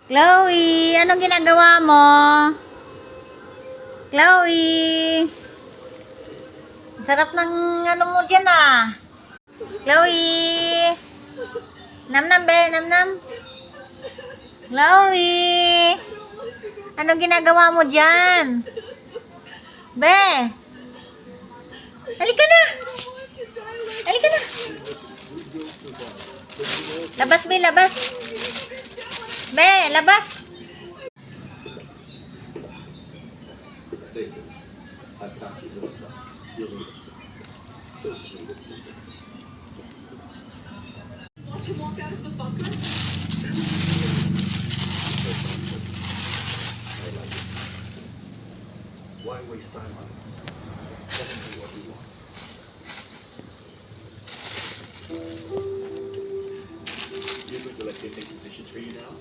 Chloe, anong ginagawa mo? Chloe. Sarap ng ano mo dyan ah. Chloe. Namnam be, namnam. Chloe. Anong ginagawa mo dyan? Be. Halika na. Halika na. Labas be, labas. Be, labas. Why waste time on it? Let him do what he wants. Do you think we'll let you take decisions for you now?